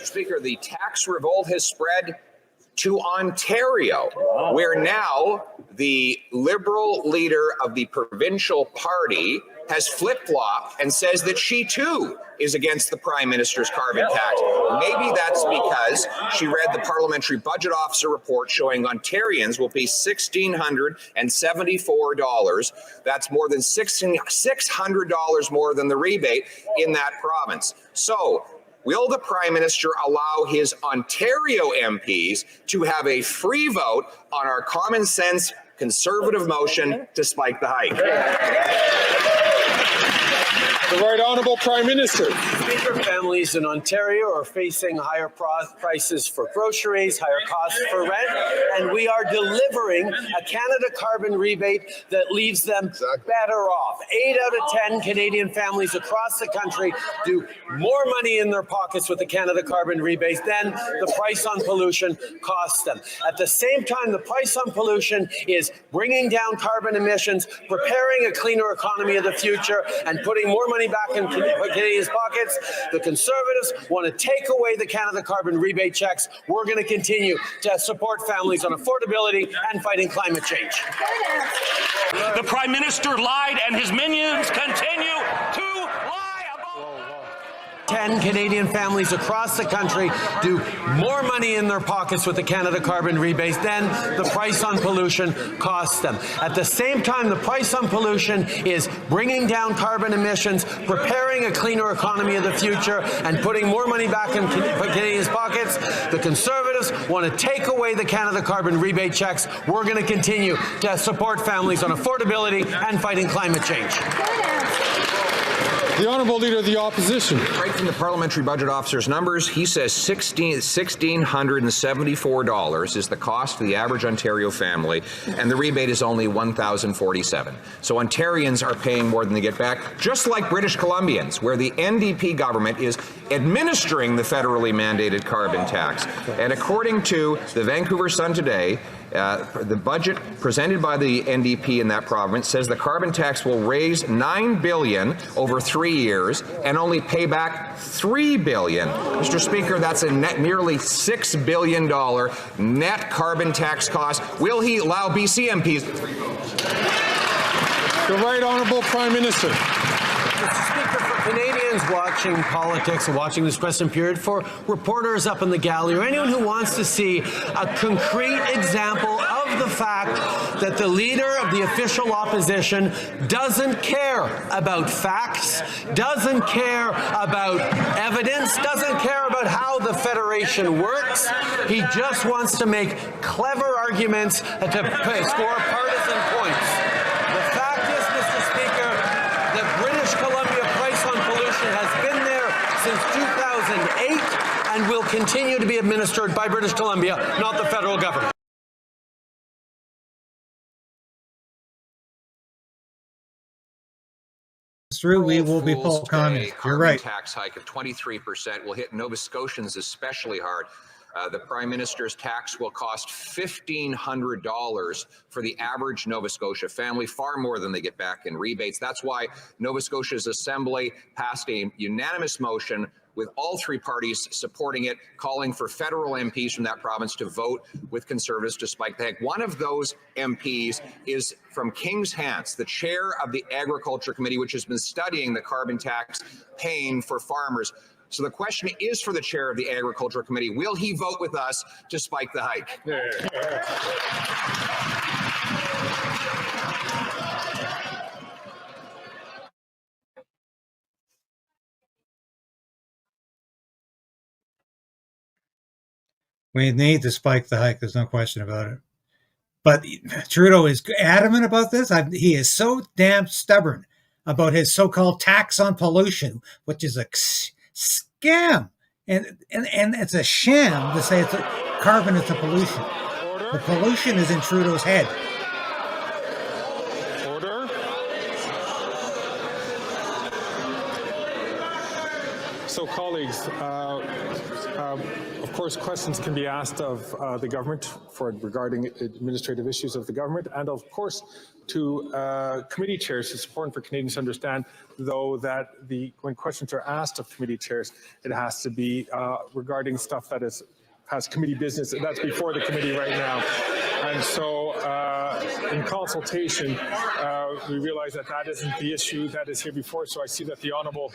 Speaker, the tax revolt has spread to Ontario, where now the Liberal leader of the provincial party has flip-flopped and says that she too is against the Prime Minister's carbon tax. Maybe that's because she read the Parliamentary Budget Officer report showing Ontarians will pay $1,674. That's more than $600 more than the rebate in that province. So, will the Prime Minister allow his Ontario MPs to have a free vote on our common sense Conservative motion to spike the hike? The Right Honourable Prime Minister. Speaker, families in Ontario are facing higher prices for groceries, higher costs for rent, and we are delivering a Canada carbon rebate that leaves them better off. 8 out of 10 Canadian families across the country do more money in their pockets with the Canada carbon rebate than the price on pollution costs them. At the same time, the price on pollution is bringing down carbon emissions, preparing a cleaner economy of the future, and putting more money back in Canadians' pockets. The Conservatives want to take away the Canada carbon rebate checks. We're going to continue to support families on affordability and fighting climate change. The Prime Minister lied and his minions continue to lie about 10 Canadian families across the country do more money in their pockets with the Canada carbon rebate than the price on pollution costs them. At the same time, the price on pollution is bringing down carbon emissions, preparing a cleaner economy of the future, and putting more money back in Canadians' pockets. The Conservatives want to take away the Canada carbon rebate checks. We're going to continue to support families on affordability and fighting climate change. The Honourable Leader of the Opposition. Right from the Parliamentary Budget Officer's numbers, he says $1,674 is the cost of the average Ontario family, and the rebate is only $1,047. So Ontarians are paying more than they get back, just like British Columbians, where the NDP government is administering the federally mandated carbon tax. And according to the Vancouver Sun today, the budget presented by the NDP in that province says the carbon tax will raise $9 billion over 3 years and only pay back $3 billion. Mr. Speaker, that's a net nearly $6 billion net carbon tax cost. Will he allow BC MPs? The Right Honourable Prime Minister. Mr. Speaker, for Canadians watching politics and watching this question period, for reporters up in the gallery, or anyone who wants to see a concrete example of the fact that the leader of the official opposition doesn't care about facts, doesn't care about evidence, doesn't care about how the Federation works. He just wants to make clever arguments to score partisan points. The fact is, Mr. Speaker, the British Columbia price on pollution has been there since 2008 and will continue to be administered by British Columbia, not the federal government. Through, we will be full communist. You're right. Tax hike of 23% will hit Nova Scotians especially hard. The Prime Minister's tax will cost $1,500 for the average Nova Scotia family, far more than they get back in rebates. That's why Nova Scotia's Assembly passed a unanimous motion with all 3 parties supporting it, calling for federal MPs from that province to vote with Conservatives to spike the hike. One of those MPs is from Kings Hants, the chair of the Agriculture Committee, which has been studying the carbon tax pain for farmers. So the question is for the chair of the Agriculture Committee, will he vote with us to spike the hike? We need to spike the hike. There's no question about it. But Trudeau is adamant about this. He is so damn stubborn about his so-called tax on pollution, which is a scam. And it's a sham to say carbon is the pollution. Order. The pollution is in Trudeau's head. So, colleagues, of course, questions can be asked of the government regarding administrative issues of the government, and of course, to committee chairs. It's important for Canadians to understand, though, that when questions are asked of committee chairs, it has to be regarding stuff that has committee business, and that's before the committee right now. And so, in consultation, we realize that that isn't the issue that is here before. So I see that the Honourable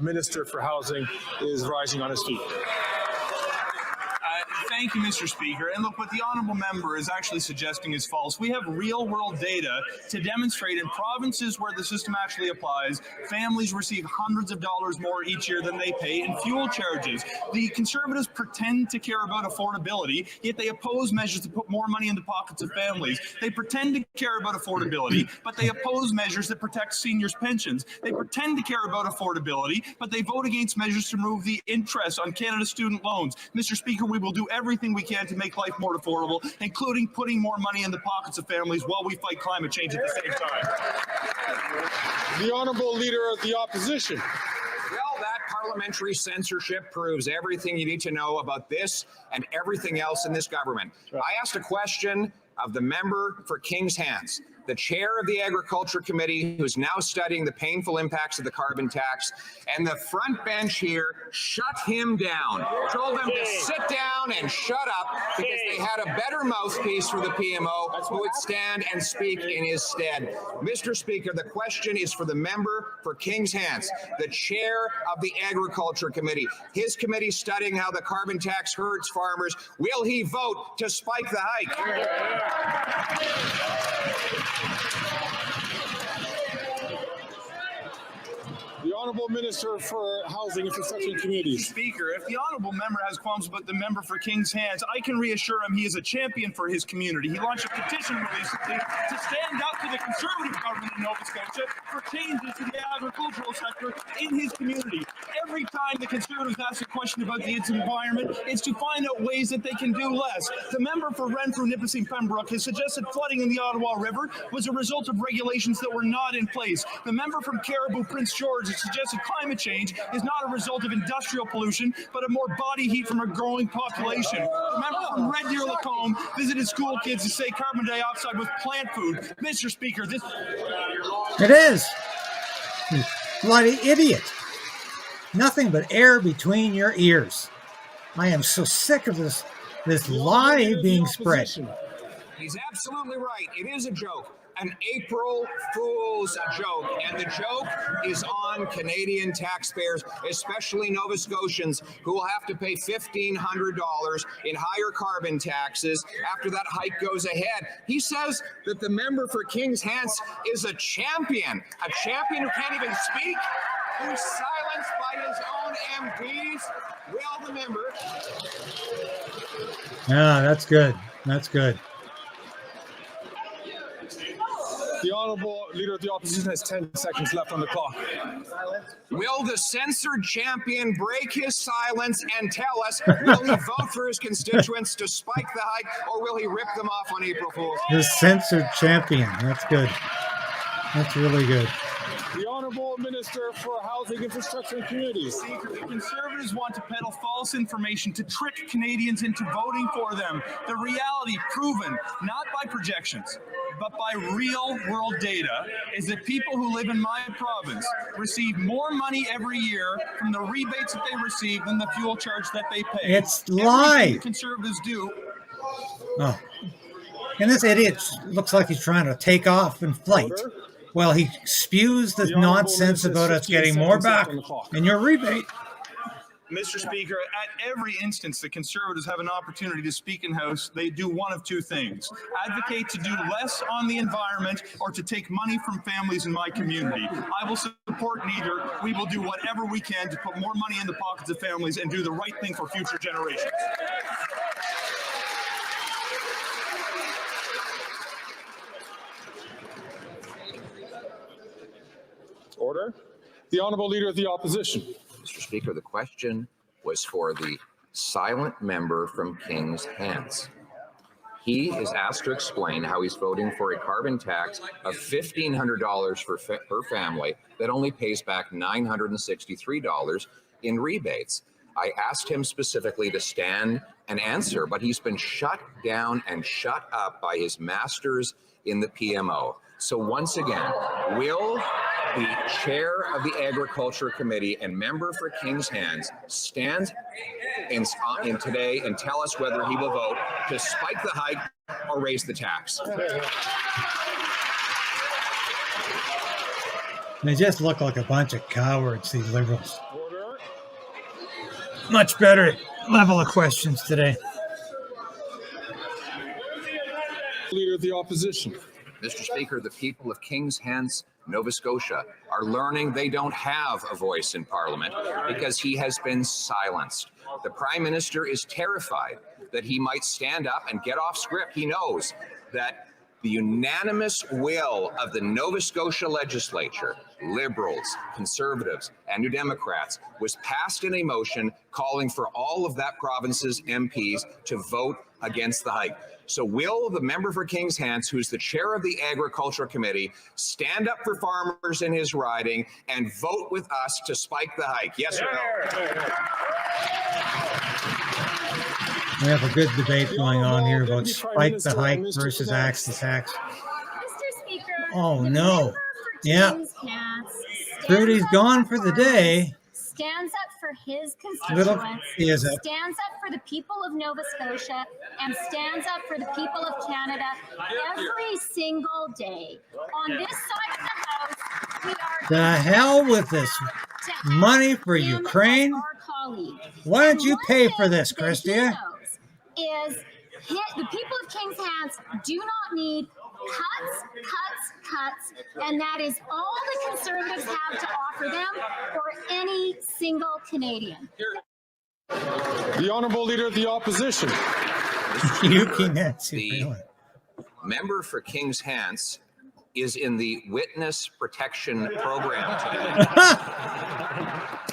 Minister for Housing is rising on his feet. Thank you, Mr. Speaker. And look, what the honourable member is actually suggesting is false. We have real-world data to demonstrate in provinces where the system actually applies, families receive hundreds of dollars more each year than they pay in fuel charges. The Conservatives pretend to care about affordability, yet they oppose measures to put more money in the pockets of families. They pretend to care about affordability, but they oppose measures that protect seniors' pensions. They pretend to care about affordability, but they vote against measures to remove the interest on Canada's student loans. Mr. Speaker, we will do everything we can to make life more affordable, including putting more money in the pockets of families while we fight climate change at the same time. The Honourable Leader of the Opposition. Well, that parliamentary censorship proves everything you need to know about this and everything else in this government. I asked a question of the member for King's Hands, the chair of the Agriculture Committee, who's now studying the painful impacts of the carbon tax, and the front bench here shut him down, told him to sit down and shut up because they had a better mouthpiece for the PMO who would stand and speak in his stead. Mr. Speaker, the question is for the member for King's Hands, the chair of the Agriculture Committee. His committee studying how the carbon tax hurts farmers. Will he vote to spike the hike? The Honourable Minister for Housing, Infrastructure and Communities. Speaker, if the honourable member has qualms about the member for King's Hands, I can reassure him he is a champion for his community. He launched a petition recently to stand up to the Conservative government in Nova Scotia for changes to the agricultural sector in his community. Every time the Conservatives ask a question about the environment, it's to find out ways that they can do less. The member for Renfrew, Nipissing, Pembroke has suggested flooding in the Ottawa River was a result of regulations that were not in place. The member from Caribou, Prince George, has suggested climate change is not a result of industrial pollution, but of more body heat from a growing population. The member from Red Deer Lacombe visited school kids to say carbon dioxide was plant food. Mr. Speaker, this... It is. You bloody idiot. Nothing but air between your ears. I am so sick of this lie being spread. He's absolutely right. It is a joke. An April Fool's joke, and the joke is on Canadian taxpayers, especially Nova Scotians, who will have to pay $1,500 in higher carbon taxes after that hike goes ahead. He says that the member for King's Hands is a champion who can't even speak, who's silenced by his own MPs. Well, the member. Yeah, that's good. That's good. The Honourable Leader of the Opposition has 10 seconds left on the clock. Will the censored champion break his silence and tell us, will he vote for his constituents to spike the hike, or will he rip them off on April Fool's? The censored champion. That's good. That's really good. The Honourable Minister for Housing, Infrastructure and Communities. Speaker, the Conservatives want to peddle false information to trick Canadians into voting for them. The reality, proven not by projections, but by real-world data, is that people who live in my province receive more money every year from the rebates that they receive than the fuel charge that they pay. It's lie. Conservatives do. Oh. And this idiot looks like he's trying to take off in flight. Well, he spews the nonsense about us getting more back in your rebate. Mr. Speaker, at every instance the Conservatives have an opportunity to speak in House, they do one of two things: advocate to do less on the environment or to take money from families in my community. I will support neither. We will do whatever we can to put more money in the pockets of families and do the right thing for future generations. Order. The Honourable Leader of the Opposition. Mr. Speaker, the question was for the silent member from King's Hands. He is asked to explain how he's voting for a carbon tax of $1,500 per family that only pays back $963 in rebates. I asked him specifically to stand and answer, but he's been shut down and shut up by his masters in the PMO. So once again, will the chair of the Agriculture Committee and member for King's Hands stand in today and tell us whether he will vote to spike the hike or raise the tax? They just look like a bunch of cowards, these liberals. Much better level of questions today. Leader of the Opposition. Mr. Speaker, the people of King's Hands, Nova Scotia, are learning they don't have a voice in Parliament because he has been silenced. The Prime Minister is terrified that he might stand up and get off script. He knows that the unanimous will of the Nova Scotia legislature, Liberals, Conservatives, and New Democrats, was passed in a motion calling for all of that province's MPs to vote against the hike. So will the member for King's Hands, who's the chair of the Agriculture Committee, stand up for farmers in his riding and vote with us to spike the hike? Yes or no? We have a good debate going on here about spike the hike versus axe the tax. Mr. Speaker, Oh the no. member for Yeah. King's Hands Trudy's stands gone up for the farmers, day. stands up for his Little constituents, he is up. stands up for the people of Nova Scotia, and stands up for the people of Canada every single day. On this side of the House, we are The hell with this to have money for him Ukraine. as our colleague. Why don't And you one pay thing for this, that he Christia? knows is the people of King's Hands do not need cuts, and that is all the Conservatives have to offer them or any single Canadian. The Honourable Leader of the Opposition. Yuki Nancy. The Really. member for King's Hands is in the witness protection program today.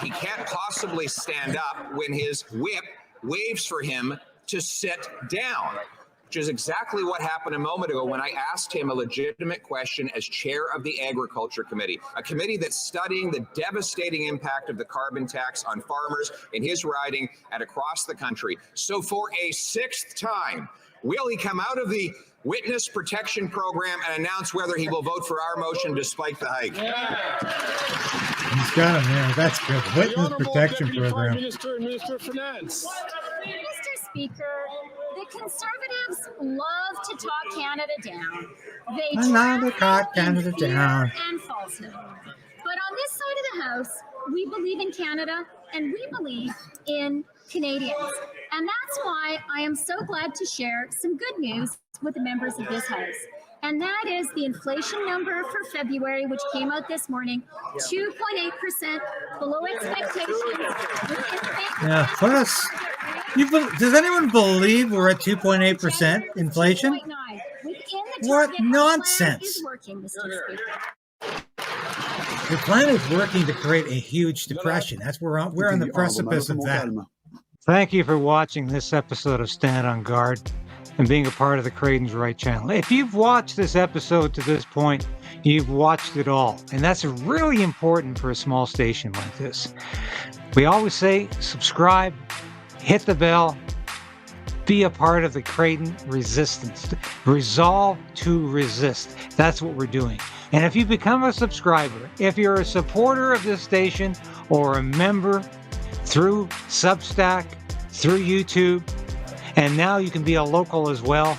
He can't possibly stand up when his whip waves for him to sit down, which is exactly what happened a moment ago when I asked him a legitimate question as chair of the Agriculture Committee, a committee that's studying the devastating impact of the carbon tax on farmers in his riding and across the country. So for a sixth time, will he come out of the witness protection program and announce whether he will vote for our motion to spike the hike? He's got him there. That's good. The Witness Honourable protection Deputy Prime program. Minister and Minister of Finance. Mr. Speaker, the Conservatives love to talk Canada down. They I love to traffic talk in Canada fear down. and falsehood. But on this side of the House, we believe in Canada and we believe in Canadians. And that's why I am so glad to share some good news with the members of this House. And that is the inflation number for February, which came out this morning, 2.8% below expectations. Yeah, plus, does anyone believe we're at 2.8% inflation? What nonsense. The plan is working to create a huge depression. That's where we're on the precipice of that. Thank you for watching this episode of Stand on Guard and being a part of the KRAYDEN'S Right channel. If you've watched this episode to this point, you've watched it all. And that's really important for a small station like this. We always say subscribe, hit the bell, be a part of the KRAYDEN resistance. Resolve to resist. That's what we're doing. And if you become a subscriber, if you're a supporter of this station or a member through Substack, through YouTube, and now you can be a local as well,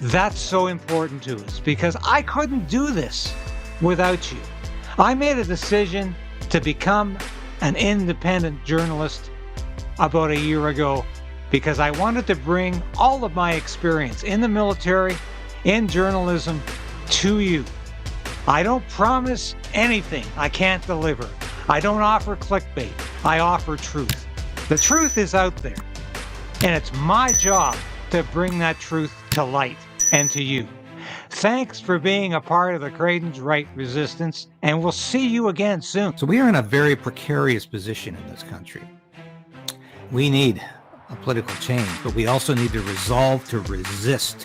that's so important to us because I couldn't do this without you. I made a decision to become an independent journalist about a year ago because I wanted to bring all of my experience in the military, in journalism, to you. I don't promise anything I can't deliver. I don't offer clickbait. I offer truth. The truth is out there, and it's my job to bring that truth to light and to you. Thanks for being a part of the KRAYDEN'S Right resistance, and we'll see you again soon. So we are in a very precarious position in this country. We need a political change, but we also need to resolve to resist.